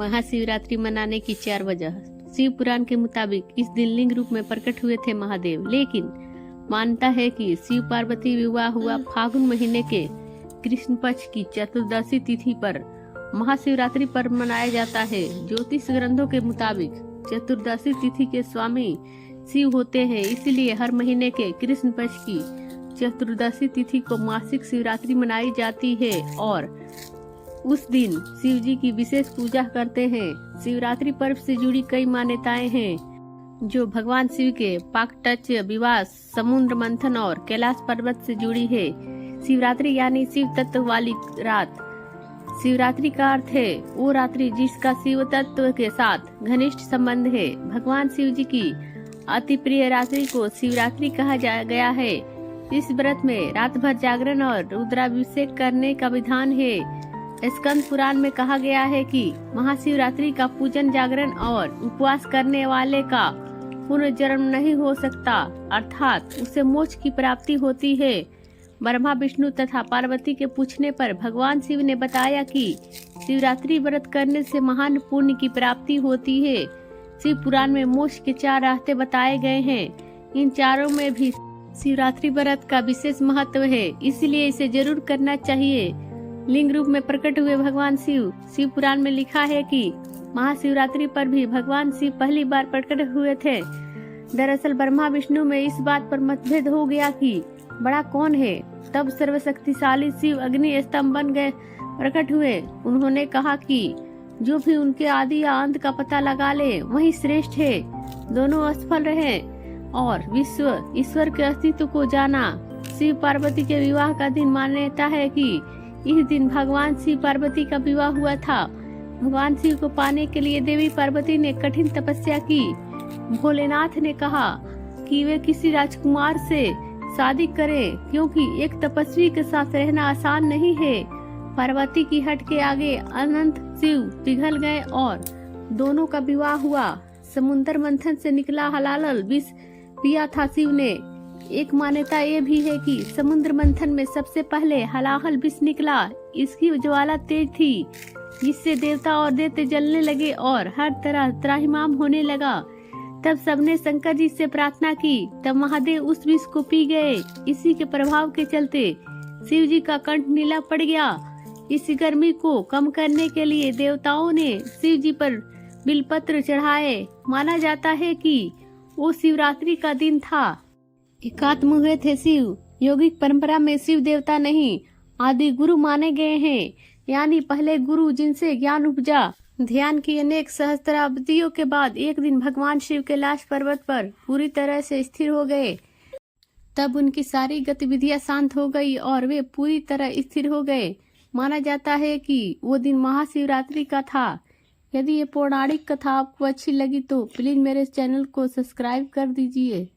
महाशिवरात्रि मनाने की 4 वजह। शिव पुराण के मुताबिक इस दिन लिंग रूप में प्रकट हुए थे महादेव, लेकिन मानता है कि शिव पार्वती विवाह हुआ फागुन महीने के कृष्ण पक्ष की चतुर्दशी तिथि पर महाशिवरात्रि पर्व मनाया जाता है। ज्योतिष ग्रंथों के मुताबिक चतुर्दशी तिथि के स्वामी शिव होते हैं, इसलिए हर महीने के कृष्ण पक्ष की चतुर्दशी तिथि को मासिक शिवरात्रि मनाई जाती है और उस दिन शिव जी की विशेष पूजा करते हैं। शिवरात्रि पर्व से जुड़ी कई मान्यताएं हैं जो भगवान शिव के पाकटच, विवाह, समुद्र मंथन और कैलाश पर्वत से जुड़ी है। शिवरात्रि यानी शिव तत्व वाली रात। शिवरात्रि का अर्थ है वो रात्रि जिसका शिव तत्व के साथ घनिष्ठ संबंध है। भगवान शिव जी की अति प्रिय रात्रि को शिवरात्रि कहा गया है। इस व्रत में रात भर जागरण और रुद्राभिषेक करने का विधान है। स्कंद पुराण में कहा गया है कि महाशिवरात्रि का पूजन, जागरण और उपवास करने वाले का पुनर्जन्म नहीं हो सकता, अर्थात उसे मोक्ष की प्राप्ति होती है। ब्रह्मा, विष्णु तथा पार्वती के पूछने पर भगवान शिव ने बताया कि शिवरात्रि व्रत करने से महान पुण्य की प्राप्ति होती है। शिव पुराण में मोक्ष के 4 रास्ते बताए गए हैं। इन चारों में भी शिवरात्रि व्रत का विशेष महत्व है, इसलिए इसे जरूर करना चाहिए। लिंग रूप में प्रकट हुए भगवान शिव पुराण में लिखा है कि महाशिवरात्रि पर भी भगवान शिव पहली बार प्रकट हुए थे। दरअसल ब्रह्मा विष्णु में इस बात पर मतभेद हो गया कि बड़ा कौन है। तब सर्वशक्तिशाली शिव अग्नि स्तंभ बन गए प्रकट हुए। उन्होंने कहा कि जो भी उनके आदि या अंत का पता लगा ले वही श्रेष्ठ है। दोनों असफल रहे और विश्व ईश्वर के अस्तित्व को जाना। शिव पार्वती के विवाह का दिन मान्यता है कि इस दिन भगवान शिव पार्वती का विवाह हुआ था। भगवान शिव को पाने के लिए देवी पार्वती ने कठिन तपस्या की। भोलेनाथ ने कहा कि वे किसी राजकुमार से शादी करें, क्योंकि एक तपस्वी के साथ रहना आसान नहीं है। पार्वती की हट के आगे अनंत शिव पिघल गए और दोनों का विवाह हुआ। समुद्र मंथन से निकला हलाहल विष पिया था शिव ने। एक मान्यता ये भी है कि समुद्र मंथन में सबसे पहले हलाहल विष निकला। इसकी ज्वाला तेज थी, जिससे देवता और दैत्य जलने लगे और हर तरह त्राहिमाम होने लगा। तब सबने शंकर जी से प्रार्थना की, तब महादेव उस विष को पी गए। इसी के प्रभाव के चलते शिव जी का कंठ नीला पड़ गया। इस गर्मी को कम करने के लिए देवताओं ने शिव जी पर बिलपत्र चढ़ाए। माना जाता है कि वो शिवरात्रि का दिन था। एकात्म हुए थे शिव। योगिक परंपरा में शिव देवता नहीं, आदि गुरु माने गए हैं, यानी पहले गुरु जिनसे ज्ञान उपजा। ध्यान की अनेक सहस्त्राब्दियों के बाद एक दिन भगवान शिव कैलाश पर्वत पर पूरी तरह से स्थिर हो गए। तब उनकी सारी गतिविधियां शांत हो गई और वे पूरी तरह स्थिर हो गए। माना जाता है कि वो दिन महाशिवरात्रि का था। यदि ये पौराणिक कथा आपको अच्छी लगी तो प्लीज मेरे चैनल को सब्सक्राइब कर दीजिए।